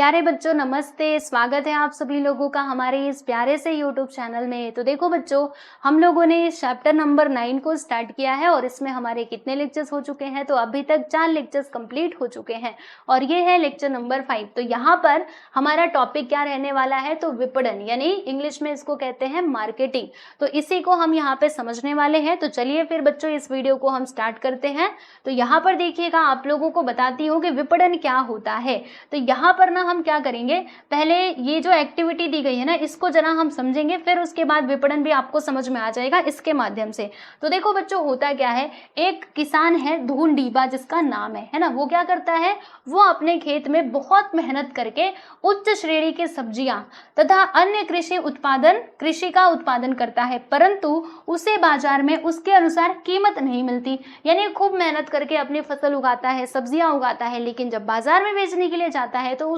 प्यारे बच्चों नमस्ते, स्वागत है आप सभी लोगों का हमारे इस प्यारे से YouTube चैनल में। तो देखो बच्चों, हम लोगों ने चैप्टर नंबर 9 को स्टार्ट किया है और इसमें हमारे कितने लेक्चर्स हो चुके हैं। तो अभी तक 4 लेक्चर्स कंप्लीट हो चुके हैं और ये है लेक्चर नंबर 5। तो यहाँ पर हमारा टॉपिक क्या रहने वाला है, तो विपणन, यानी इंग्लिश में इसको कहते हैं मार्केटिंग। तो इसी को हम यहाँ पे समझने वाले हैं। तो चलिए फिर बच्चों इस वीडियो को हम स्टार्ट करते हैं। तो यहाँ पर देखिएगा, आप लोगों को बताती हूँ कि विपणन क्या होता है। तो यहाँ पर हम क्या करेंगे, पहले ये जो एक्टिविटी दी गई है ना, इसको जरा हम समझेंगे, फिर उसके बाद विपणन भी आपको समझ में आ जाएगा इसके माध्यम से। तो देखो बच्चों, होता क्या है, एक किसान है धूनडीबा जिसका नाम है ना, वो क्या करता है, वो अपने खेत में बहुत मेहनत करके उच्च श्रेणी की सब्जियां तथा अन्य कृषि का उत्पादन करता है, परंतु उसे बाजार में उसके अनुसार कीमत नहीं मिलती। यानी खूब मेहनत करके अपनी फसल उगाता है, सब्जियां उगाता है, लेकिन जब बाजार में बेचने के लिए जाता है तो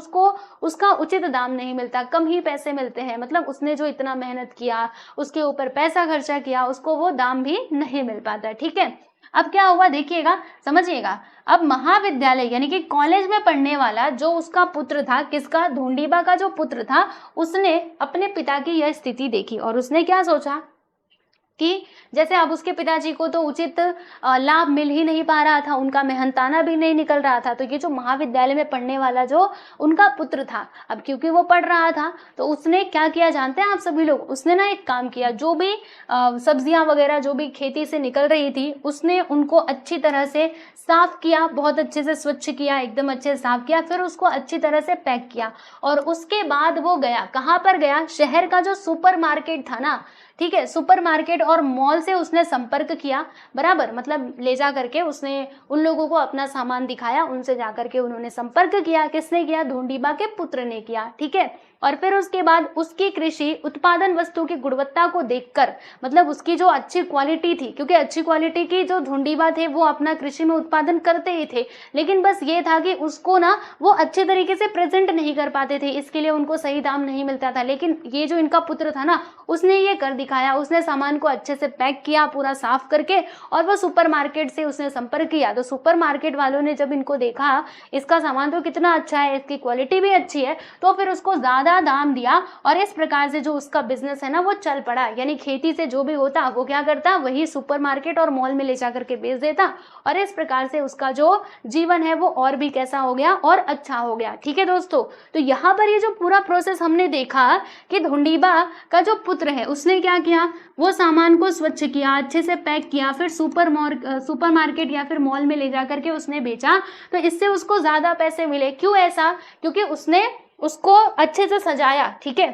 उसका उचित दाम नहीं मिलता, कम ही पैसे मिलते हैं। मतलब उसने जो इतना मेहनत किया, उसके ऊपर पैसा खर्चा किया, उसको वो दाम भी नहीं मिल पाता। ठीक है, अब क्या हुआ देखिएगा, समझिएगा। अब महाविद्यालय यानी कि कॉलेज में पढ़ने वाला जो उसका पुत्र था, किसका, धूनडीबा का जो पुत्र था, उसने अपने पिता की यह स्थिति देखी और उसने क्या सोचा कि जैसे अब उसके पिताजी को तो उचित लाभ मिल ही नहीं पा रहा था, उनका मेहनताना भी नहीं निकल रहा था। तो ये जो महाविद्यालय में पढ़ने वाला जो उनका पुत्र था, अब क्योंकि वो पढ़ रहा था, तो उसने क्या किया जानते हैं आप सभी लोग, उसने ना एक काम किया, जो भी सब्जियां वगैरह जो भी खेती से निकल रही थी, उसने उनको अच्छी तरह से साफ किया, बहुत अच्छे से स्वच्छ किया, एकदम अच्छे से साफ किया, फिर उसको अच्छी तरह से पैक किया। और उसके बाद वो गया, कहाँ पर गया, शहर का जो सुपर मार्केट था ना, ठीक है, सुपर मार्केट और मॉल से उसने संपर्क किया, बराबर, मतलब ले जा करके उसने उन लोगों को अपना सामान दिखाया, उनसे जा करके उन्होंने संपर्क किया। किसने किया, धूनडीबा के पुत्र ने किया। ठीक है, और फिर उसके बाद उसकी कृषि उत्पादन वस्तु की गुणवत्ता को देखकर, मतलब उसकी जो अच्छी क्वालिटी थी, क्योंकि अच्छी क्वालिटी की जो धूनडीबा थे वो अपना कृषि में उत्पादन करते ही थे, लेकिन बस ये था कि उसको ना वो अच्छे तरीके से प्रेजेंट नहीं कर पाते थे, इसके लिए उनको सही दाम नहीं मिलता था। लेकिन ये जो इनका पुत्र था ना, उसने ये कर दिखाया, उसने सामान को अच्छे से पैक किया पूरा साफ करके, और वो सुपर मार्केट से उसने संपर्क किया। तो सुपर मार्केट वालों ने जब इनको देखा, इसका सामान तो कितना अच्छा है, इसकी क्वालिटी भी अच्छी है, तो फिर उसको ज्यादा दाम दिया और इस प्रकार से जो उसका बिजनेस है ना वो चल पड़ा। यानी खेती से जो भी होता वो क्या करता, वही सुपर मार्केट और मॉल में ले जाकर के बेच देता, और इस प्रकार से उसका जो जीवन है वो और भी कैसा हो गया, और अच्छा हो गया। ठीक है दोस्तों, तो यहाँ पर ये जो पूरा प्रोसेस हमने देखा कि धूनडीबा का जो पुत्र है उसने क्या किया, वो सामान को स्वच्छ किया, अच्छे से पैक किया, फिर सुपर मार्केट या फिर मॉल में ले जाकर के उसने बेचा, तो इससे उसको ज्यादा पैसे मिले। क्यों ऐसा, क्योंकि उसने उसको अच्छे से सजाया। ठीक है,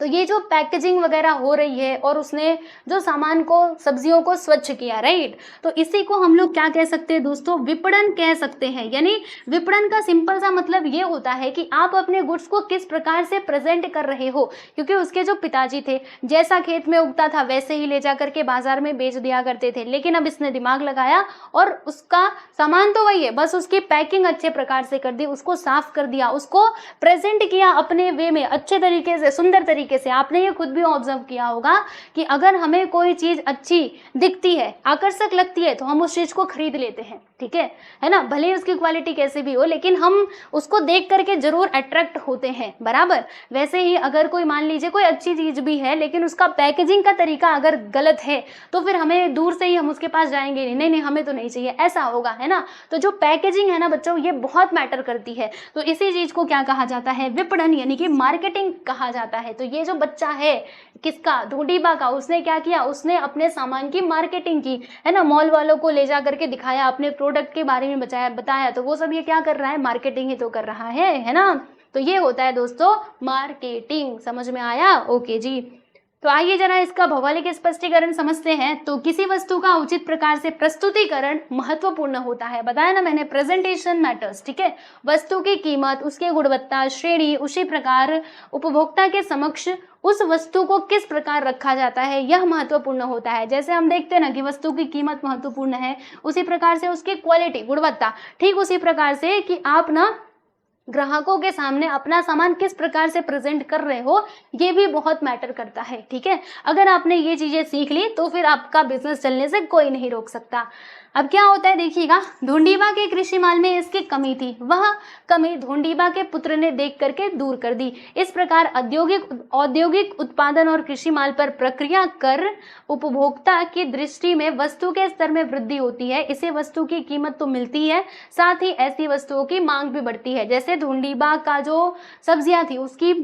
तो ये जो पैकेजिंग वगैरह हो रही है और उसने जो सामान को, सब्जियों को स्वच्छ किया, राइट, तो इसी को हम लोग क्या कह सकते हैं दोस्तों, विपणन कह सकते हैं। यानी विपणन का सिंपल सा मतलब ये होता है कि आप अपने गुड्स को किस प्रकार से प्रेजेंट कर रहे हो। क्योंकि उसके जो पिताजी थे, जैसा खेत में उगता था वैसे ही ले जा करके बाजार में बेच दिया करते थे, लेकिन अब इसने दिमाग लगाया और उसका सामान तो वही है, बस उसकी पैकिंग अच्छे प्रकार से कर दी, उसको साफ कर दिया, उसको प्रेजेंट किया अपने वे में, अच्छे तरीके से, सुंदर तरीके से। आपने ये खुद भी ऑब्जर्व किया होगा कि अगर हमें कोई चीज अच्छी दिखती है, आकर्षक लगती है, तो हम उस चीज को खरीद लेते हैं। ठीक है ना, भले ही उसकी क्वालिटी कैसी भी हो, लेकिन हम उसको देख करके जरूर अट्रैक्ट होते हैं, बराबर। वैसे ही अगर कोई, मान लीजिए कोई अच्छी चीज भी है, लेकिन उसका पैकेजिंग का तरीका अगर गलत है, तो फिर हमें दूर से ही हम उसके पास जाएंगे, नहीं हमें तो नहीं चाहिए, ऐसा होगा, है ना। तो जो पैकेजिंग है ना बच्चों, ये बहुत मैटर करती है। तो इसी चीज को क्या कहा जाता है, विपणन यानी कि मार्केटिंग कहा जाता है। तो ये जो बच्चा है, किसका, धूनडीबा का, उसने क्या किया, उसने अपने सामान की मार्केटिंग की, है ना, मॉल वालों को ले जा करके दिखाया, अपने प्रोडक्ट के बारे में बताया, तो वो सब ये क्या कर रहा है, मार्केटिंग ही तो कर रहा है ना। तो ये होता है दोस्तों मार्केटिंग। समझ में आया, ओके जी। तो आइए जरा इसका भौगोलिक स्पष्टीकरण समझते हैं। तो किसी वस्तु का उचित प्रकार से प्रस्तुतिकरण महत्वपूर्ण होता है, बताया ना मैंने, प्रेजेंटेशन मैटर्स। ठीक है, वस्तु की कीमत, उसकी गुणवत्ता, श्रेणी, उसी प्रकार उपभोक्ता के समक्ष उस वस्तु को किस प्रकार रखा जाता है, यह महत्वपूर्ण होता है। जैसे हम देखते हैं ना कि वस्तु की कीमत महत्वपूर्ण है, उसी प्रकार से उसकी क्वालिटी, गुणवत्ता, ठीक उसी प्रकार से कि आप ना ग्राहकों के सामने अपना सामान किस प्रकार से प्रेजेंट कर रहे हो, ये भी बहुत मैटर करता है। ठीक है, अगर आपने ये चीजें सीख ली तो फिर आपका बिजनेस चलने से कोई नहीं रोक सकता। अब क्या होता है देखिएगा, ढूंढीबा के कृषि माल में इसकी कमी थी, वह कमी ढूंढीबा के पुत्र ने देख करके दूर कर दी। इस प्रकार औद्योगिक उत्पादन और कृषि माल पर प्रक्रिया कर उपभोक्ता की दृष्टि में वस्तु के स्तर में वृद्धि होती है। इसे वस्तु की कीमत तो मिलती है, साथ ही ऐसी वस्तुओं की मांग भी बढ़ती है। जैसे ढूंढीबा का जो सब्जियां थी उसकी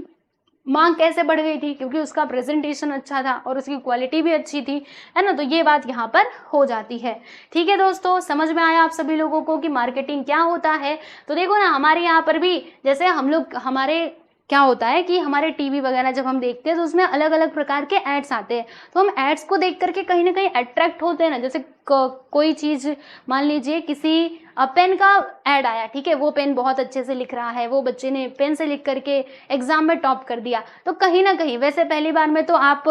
मांग कैसे बढ़ गई थी, क्योंकि उसका प्रेजेंटेशन अच्छा था और उसकी क्वालिटी भी अच्छी थी, है ना। तो ये बात यहाँ पर हो जाती है। ठीक है दोस्तों, समझ में आया आप सभी लोगों को कि मार्केटिंग क्या होता है। तो देखो ना, हमारे यहाँ पर भी जैसे हम लोग, हमारे क्या होता है कि हमारे टीवी वगैरह जब हम देखते हैं तो उसमें अलग अलग प्रकार के एड्स आते हैं, तो हम एड्स को देख करके कहीं ना कहीं अट्रैक्ट होते हैं ना। जैसे कोई चीज़, मान लीजिए किसी पेन का ऐड आया, ठीक है, वो पेन बहुत अच्छे से लिख रहा है, वो बच्चे ने पेन से लिख करके एग्जाम में टॉप कर दिया, तो कहीं ना कहीं, वैसे पहली बार में तो आप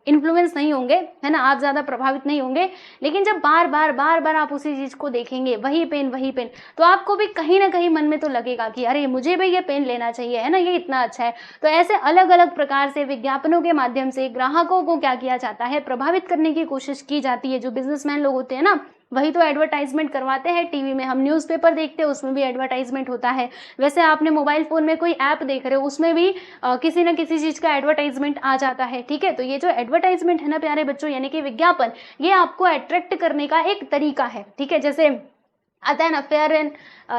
इन्फ्लुएंस नहीं होंगे, है ना, आप ज़्यादा प्रभावित नहीं होंगे, लेकिन जब बार बार आप उसी चीज़ को देखेंगे, वही पेन, तो आपको भी कहीं ना कहीं मन में तो लगेगा कि अरे मुझे भी ये पेन लेना चाहिए, है ना, ये इतना अच्छा है। तो ऐसे अलग अलग प्रकार से विज्ञापनों के माध्यम से ग्राहकों को क्या किया जाता है, प्रभावित करने की कोशिश की जाती है। जो बिजनेसमैन लोग होते हैं ना, वही तो एडवर्टाइजमेंट करवाते हैं। टीवी में हम न्यूज़पेपर देखते हैं, उसमें भी एडवर्टाइजमेंट होता है। वैसे आपने मोबाइल फोन में कोई ऐप देख रहे हो, उसमें भी किसी न किसी चीज़ का एडवर्टाइजमेंट आ जाता है। ठीक है, तो ये जो एडवर्टाइजमेंट है ना प्यारे बच्चों, यानी कि विज्ञापन, ये आपको अट्रैक्ट करने का एक तरीका है। ठीक है, जैसे आता है ना फेयर एंड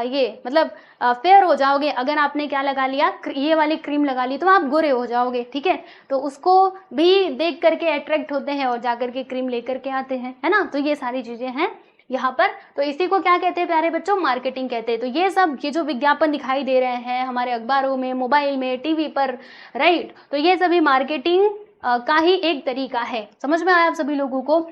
ये मतलब फेयर हो जाओगे अगर आपने क्या लगा लिया, ये वाली क्रीम लगा ली तो आप गोरे हो जाओगे। ठीक है, तो उसको भी देख करके अट्रैक्ट होते हैं और जाकर के क्रीम लेकर के आते हैं, है ना। तो ये सारी चीजें हैं यहाँ पर। तो इसी को क्या कहते हैं प्यारे बच्चों, मार्केटिंग कहते हैं। तो ये सब, ये जो विज्ञापन दिखाई दे रहे हैं हमारे अखबारों में, मोबाइल में, टीवी पर, राइट, तो ये सभी मार्केटिंग का ही एक तरीका है। समझ में आया आप सभी लोगों को।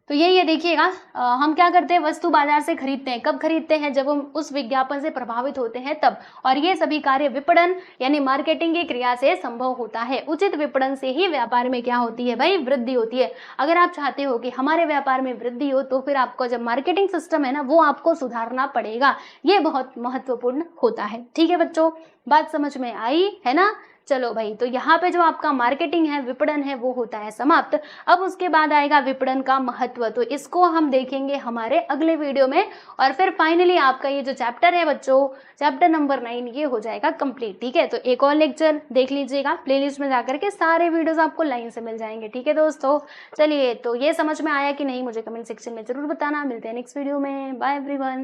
तो ये देखिएगा, हम क्या करते हैं, वस्तु बाजार से खरीदते हैं। कब खरीदते हैं, जब हम उस विज्ञापन से प्रभावित होते हैं तब। और ये सभी कार्य विपणन यानी मार्केटिंग की क्रिया से संभव होता है। उचित विपणन से ही व्यापार में क्या होती है भाई, वृद्धि होती है। अगर आप चाहते हो कि हमारे व्यापार में वृद्धि हो, तो फिर आपको जब मार्केटिंग सिस्टम है ना, वो आपको सुधारना पड़ेगा। ये बहुत महत्वपूर्ण होता है। ठीक है बच्चों, बात समझ में आई है ना। चलो भाई, तो यहाँ पे जो आपका मार्केटिंग है, विपणन है, वो होता है समाप्त। अब उसके बाद आएगा विपणन का महत्व, तो इसको हम देखेंगे हमारे अगले वीडियो में। और फिर फाइनली आपका ये जो चैप्टर है बच्चों, चैप्टर नंबर 9, ये हो जाएगा कंप्लीट। ठीक है, तो एक और लेक्चर देख लीजिएगा, प्लेलिस्ट में जाकर के सारे वीडियोस आपको लाइन से मिल जाएंगे। ठीक है दोस्तों, चलिए, तो ये समझ में आया कि नहीं, मुझे कमेंट सेक्शन में जरूर बताना। मिलते हैं नेक्स्ट वीडियो में। Bye everyone.